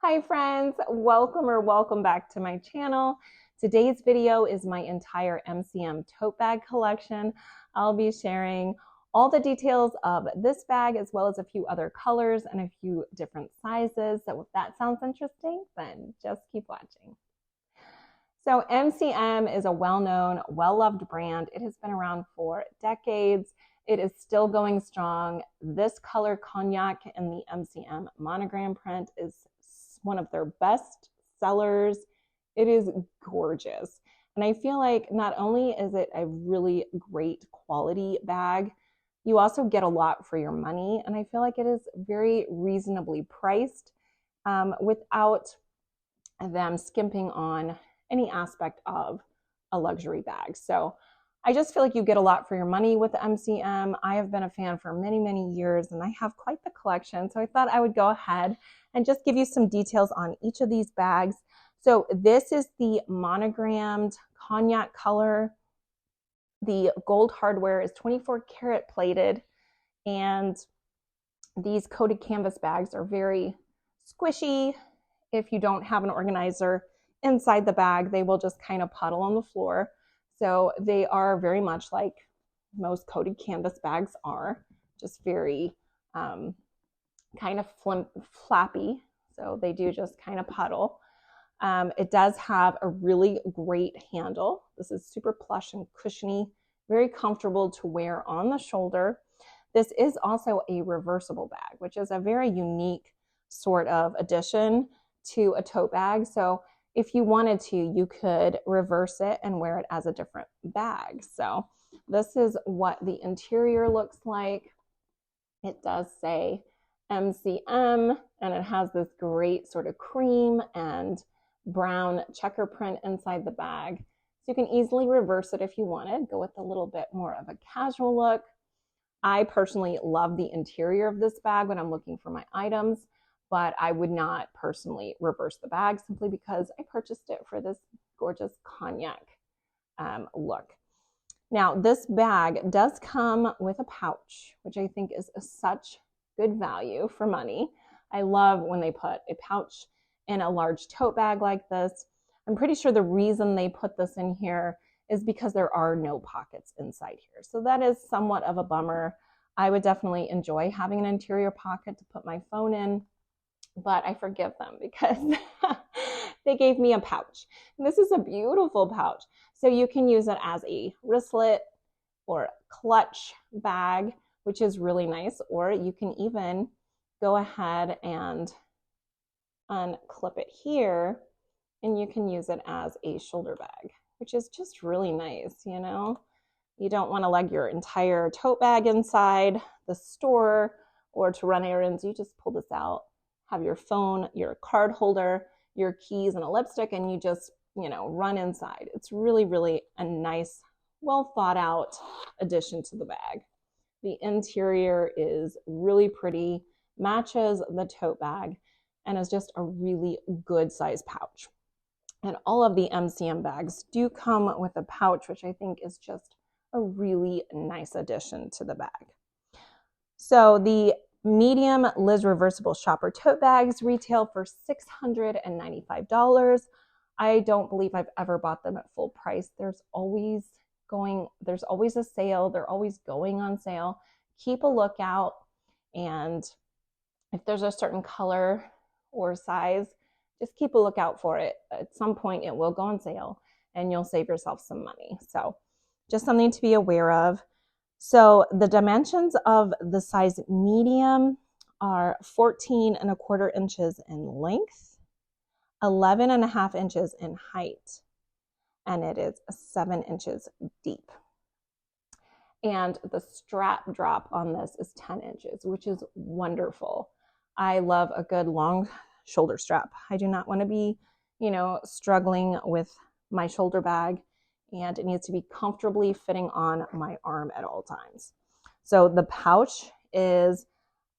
Hi friends, welcome back to my channel. Today's video is my entire MCM tote bag collection. I'll be sharing all the details of this bag as well as a few other colors and a few different sizes. So if that sounds interesting, then just keep watching. So MCM is a well-known, well-loved brand. It has been around for decades. It is still going strong. This color cognac in the MCM monogram print is one of their best sellers. It is gorgeous. And I feel like not only is it a really great quality bag, you also get a lot for your money. And I feel like it is very reasonably priced without them skimping on any aspect of a luxury bag. So I just feel like you get a lot for your money with the MCM. I have been a fan for many, many years and I have quite the collection. So I thought I would go ahead and just give you some details on each of these bags. So this is the monogrammed cognac color. The gold hardware is 24 karat plated, and these coated canvas bags are very squishy. If you don't have an organizer inside the bag, they will just kind of puddle on the floor. So they are very much like most coated canvas bags are, just very kind of flappy. So they do just kind of puddle. It does have a really great handle. This is super plush and cushiony, very comfortable to wear on the shoulder. This is also a reversible bag, which is a very unique sort of addition to a tote bag. So if you wanted to, you could reverse it and wear it as a different bag. So this is what the interior looks like. It does say MCM, and it has this great sort of cream and brown checker print inside the bag. So you can easily reverse it if you wanted, go with a little bit more of a casual look. I personally love the interior of this bag when I'm looking for my items, but I would not personally reverse the bag simply because I purchased it for this gorgeous cognac look. Now, this bag does come with a pouch, which I think is such good value for money. I love when they put a pouch in a large tote bag like this. I'm pretty sure the reason they put this in here is because there are no pockets inside here. So that is somewhat of a bummer. I would definitely enjoy having an interior pocket to put my phone in, but I forgive them because they gave me a pouch. And this is a beautiful pouch. So you can use it as a wristlet or clutch bag, which is really nice. Or you can even go ahead and unclip it here and you can use it as a shoulder bag, which is just really nice, you know? You don't want to lug your entire tote bag inside the store or to run errands. You just pull this out, have your phone, your card holder, your keys, and a lipstick, and you just, you know, run inside. It's really, really a nice, well thought out addition to the bag. The interior is really pretty, matches the tote bag, and is just a really good size pouch. And all of the MCM bags do come with a pouch, which I think is just a really nice addition to the bag. So the medium Liz reversible shopper tote bags retail for $695. I don't believe I've ever bought them at full price. There's always a sale. They're always going on sale. Keep a lookout, and if there's a certain color or size, just keep a lookout for it. At some point it will go on sale and you'll save yourself some money. So just something to be aware of. So the dimensions of the size medium are 14¼ inches in length, 11½ inches in height, and it is 7 inches deep. And the strap drop on this is 10 inches, which is wonderful. I love a good long shoulder strap. I do not want to be, you know, struggling with my shoulder bag, and it needs to be comfortably fitting on my arm at all times. So the pouch is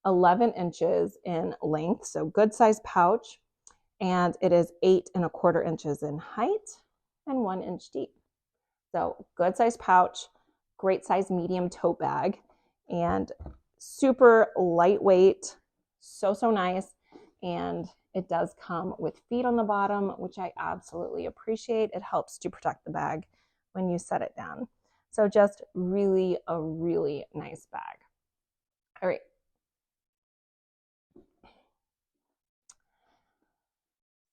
11 inches in length, so good size pouch, and it is 8¼ inches in height and 1 inch deep. So good size pouch, great size medium tote bag, and super lightweight, so nice. And it does come with feet on the bottom, which I absolutely appreciate. It helps to protect the bag when you set it down. So just really a really nice bag. All right.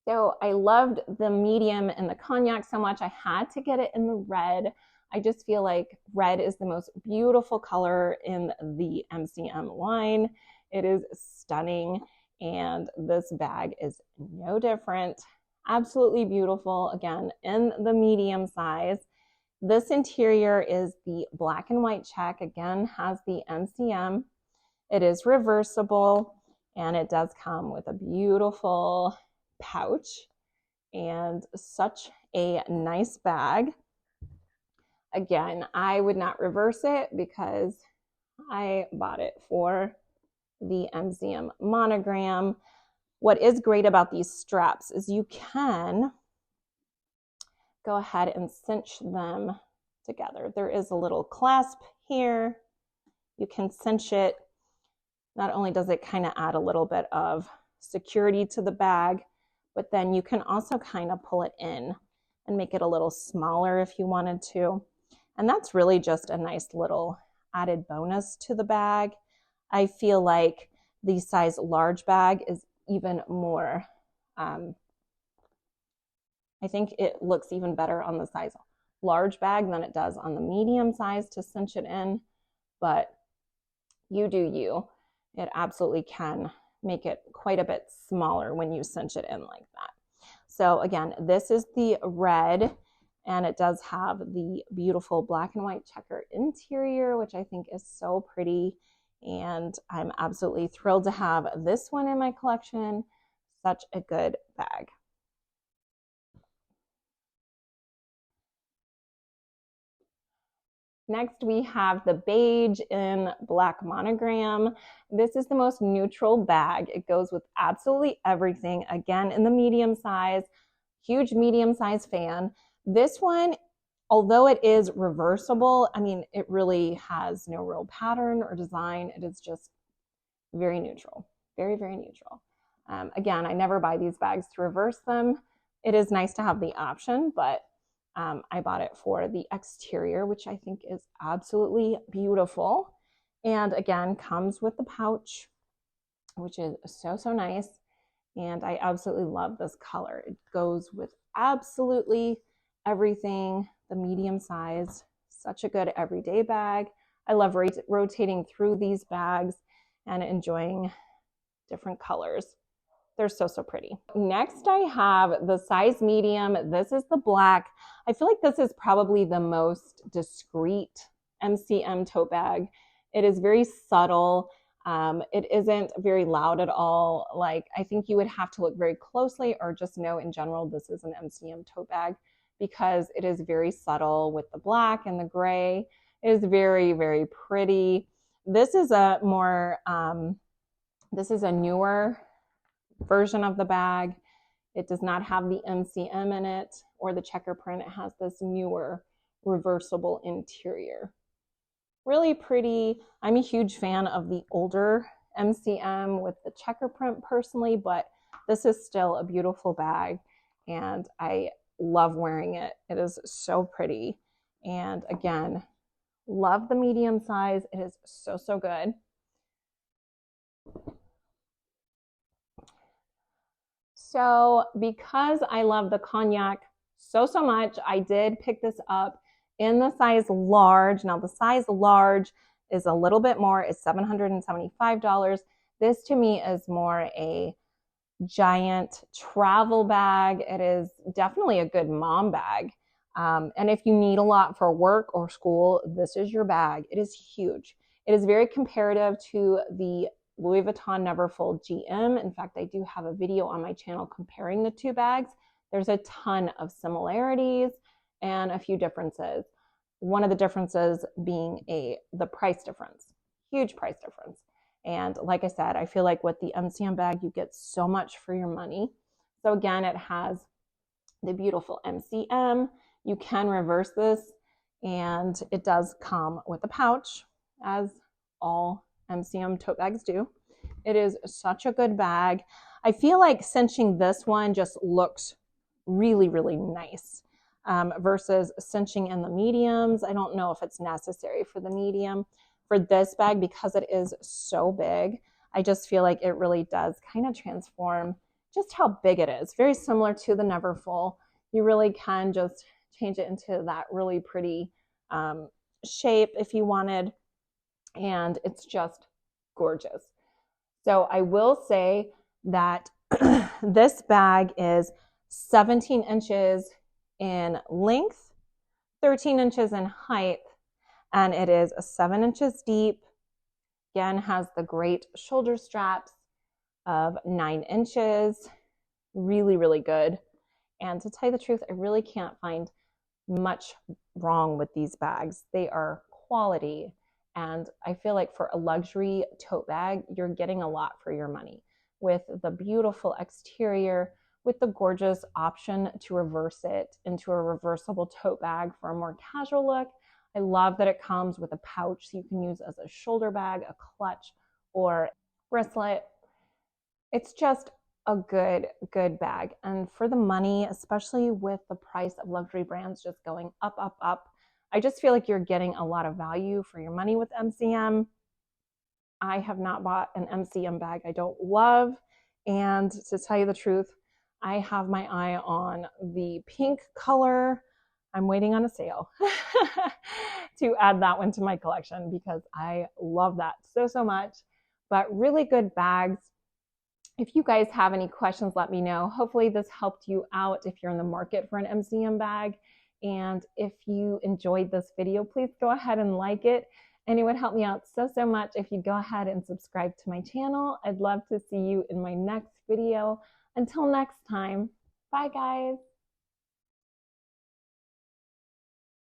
So I loved the medium and the cognac so much, I had to get it in the red. I just feel like red is the most beautiful color in the MCM line. It is stunning, and this bag is no different. Absolutely beautiful, again, in the medium size. This interior is the black and white check, again, has the MCM. It is reversible, and it does come with a beautiful pouch and such a nice bag. Again, I would not reverse it because I bought it for the MCM monogram. What is great about these straps is you can go ahead and cinch them together. There is a little clasp here. You can cinch it. Not only does it kind of add a little bit of security to the bag, but then you can also kind of pull it in and make it a little smaller if you wanted to. And that's really just a nice little added bonus to the bag. I feel like the size large bag is even more, I think it looks even better on the size large bag than it does on the medium size to cinch it in, but you do you. It absolutely can make it quite a bit smaller when you cinch it in like that. So again, this is the red, and it does have the beautiful black and white checker interior, which I think is so pretty. And I'm absolutely thrilled to have this one in my collection. Such a good bag. Next, we have the beige in black monogram. This is the most neutral bag. It goes with absolutely everything. Again, in the medium size, huge medium size fan. This one, although it is reversible, I mean, it really has no real pattern or design. It is just very neutral, very, very neutral. Again, I never buy these bags to reverse them. It is nice to have the option, but I bought it for the exterior, which I think is absolutely beautiful. And again, comes with the pouch, which is so, so nice. And I absolutely love this color. It goes with absolutely everything. The medium size, such a good everyday bag. I love rotating through these bags and enjoying different colors. They're so, so pretty. Next, I have the size medium. This is the black. I feel like this is probably the most discreet MCM tote bag. It is very subtle. It isn't very loud at all. Like, I think you would have to look very closely or just know in general this is an MCM tote bag because it is very subtle with the black and the gray. It is very, very pretty. This is a more, this is a newer version of the bag. It does not have the MCM in it or the checker print. It has this newer reversible interior. Really pretty. I'm a huge fan of the older MCM with the checker print personally, but this is still a beautiful bag and I love wearing it. It is so pretty. And again, love the medium size. It is so, so good. So because I love the cognac so, so much, I did pick this up in the size large. Now the size large is a little bit more, it's $775. This to me is more a giant travel bag. It is definitely a good mom bag. And if you need a lot for work or school, this is your bag. It is huge. It is very comparative to the Louis Vuitton Neverfull GM. In fact, I do have a video on my channel comparing the two bags. There's a ton of similarities and a few differences. One of the differences being the price difference, huge price difference. And like I said, I feel like with the MCM bag, you get so much for your money. So again, it has the beautiful MCM. You can reverse this, and it does come with a pouch, as all MCM tote bags do. It is such a good bag. I feel like cinching this one just looks really, really nice versus cinching in the mediums. I don't know if it's necessary for the medium. For this bag, because it is so big, I just feel like it really does kind of transform just how big it is. Very similar to the Neverfull. You really can just change it into that really pretty shape if you wanted, and it's just gorgeous. So I will say that this bag is 17 inches in length, 13 inches in height, and it is 7 inches deep. Again, has the great shoulder straps of 9 inches. Really, really good. And to tell you the truth, I really can't find much wrong with these bags. They are quality. And I feel like for a luxury tote bag, you're getting a lot for your money with the beautiful exterior, with the gorgeous option to reverse it into a reversible tote bag for a more casual look. I love that it comes with a pouch so you can use as a shoulder bag, a clutch, or wristlet. It's just a good bag. And for the money, especially with the price of luxury brands just going up, up, up, I just feel like you're getting a lot of value for your money with MCM. I have not bought an MCM bag I don't love. And to tell you the truth, I have my eye on the pink color. I'm waiting on a sale to add that one to my collection because I love that so much. But really good bags. If you guys have any questions, let me know. Hopefully this helped you out if you're in the market for an MCM bag. And if you enjoyed this video, please go ahead and like it. And it would help me out so much if you go ahead and subscribe to my channel. I'd love to see you in my next video. Until next time, bye guys.